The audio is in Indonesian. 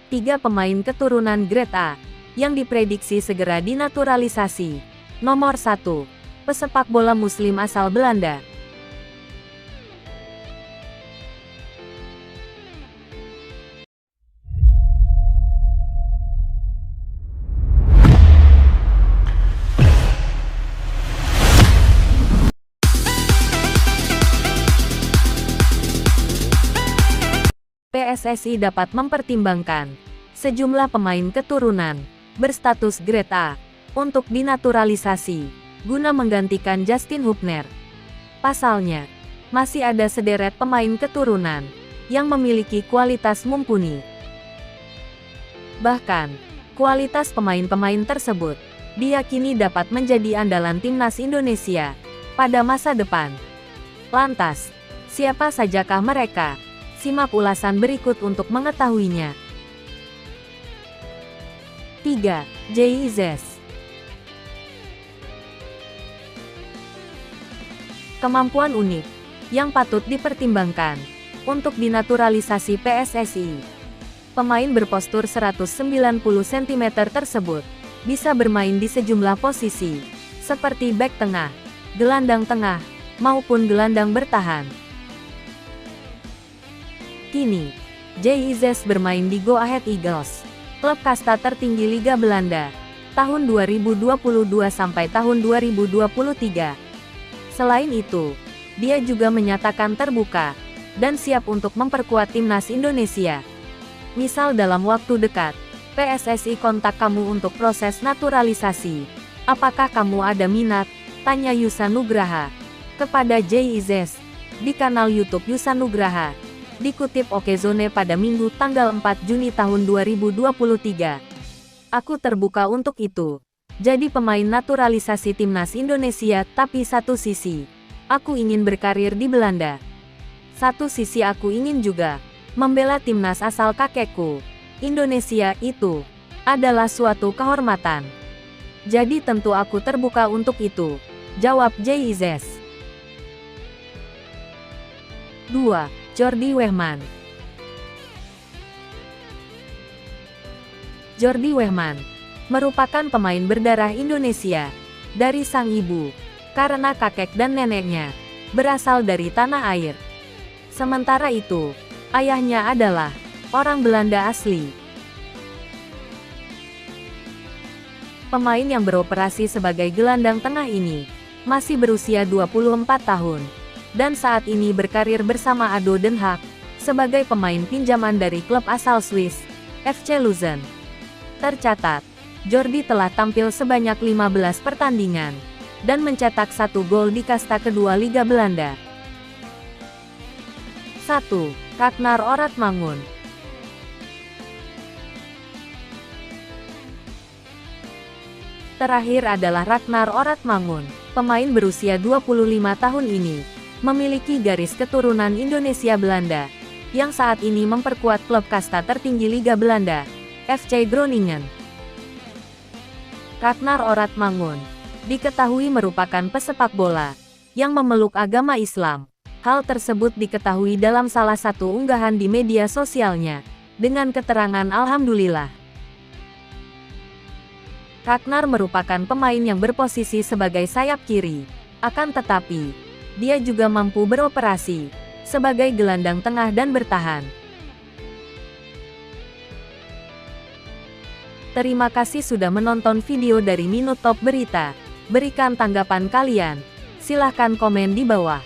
3 pemain keturunan Grade A yang diprediksi segera dinaturalisasi. Nomor 1. Pesepak bola Muslim asal Belanda. PSSI dapat mempertimbangkan sejumlah pemain keturunan berstatus Grade A untuk dinaturalisasi guna menggantikan Justin Hubner. Pasalnya, masih ada sederet pemain keturunan yang memiliki kualitas mumpuni. Bahkan, kualitas pemain-pemain tersebut diyakini dapat menjadi andalan timnas Indonesia pada masa depan. Lantas, siapa sajakah mereka? Simak ulasan berikut untuk mengetahuinya. 3. JIZES. Kemampuan unik yang patut dipertimbangkan untuk dinaturalisasi PSSI. Pemain berpostur 190 cm tersebut bisa bermain di sejumlah posisi, seperti bek tengah, gelandang tengah, maupun gelandang bertahan. Kini, JIZES bermain di Go Ahead Eagles, klub kasta tertinggi Liga Belanda, tahun 2022 sampai tahun 2023. Selain itu, dia juga menyatakan terbuka dan siap untuk memperkuat timnas Indonesia. Misal dalam waktu dekat, PSSI kontak kamu untuk proses naturalisasi. Apakah kamu ada minat? Tanya Yusa Nugraha kepada JIZES di kanal YouTube Yusa Nugraha. Dikutip Okezone pada Minggu tanggal 4 Juni tahun 2023. Aku terbuka untuk itu. Jadi pemain naturalisasi timnas Indonesia, tapi satu sisi, aku ingin berkarir di Belanda. Satu sisi aku ingin juga membela timnas asal kakekku. Indonesia itu adalah suatu kehormatan. Jadi tentu aku terbuka untuk itu, jawab JIZES. 2. Jordi Wehman. Jordi Wehman merupakan pemain berdarah Indonesia dari sang ibu, karena kakek dan neneknya berasal dari tanah air. Sementara itu, ayahnya adalah orang Belanda asli. Pemain yang beroperasi sebagai gelandang tengah ini masih berusia 24 tahun. Dan saat ini berkarir bersama ADO Den Haag sebagai pemain pinjaman dari klub asal Swiss, FC Luzern. Tercatat, Jordi telah tampil sebanyak 15 pertandingan dan mencetak 1 gol di kasta kedua Liga Belanda. 1. Ragnar Oratmangun. Terakhir adalah Ragnar Oratmangun, pemain berusia 25 tahun ini. Memiliki garis keturunan Indonesia-Belanda, yang saat ini memperkuat klub kasta tertinggi Liga Belanda, FC Groningen. Ragnar Oratmangun diketahui merupakan pesepak bola yang memeluk agama Islam. Hal tersebut diketahui dalam salah satu unggahan di media sosialnya, dengan keterangan Alhamdulillah. Ragnar merupakan pemain yang berposisi sebagai sayap kiri, akan tetapi dia juga mampu beroperasi sebagai gelandang tengah dan bertahan. Terima kasih sudah menonton video dari Minute Top Berita. Berikan tanggapan kalian. Silahkan komen di bawah.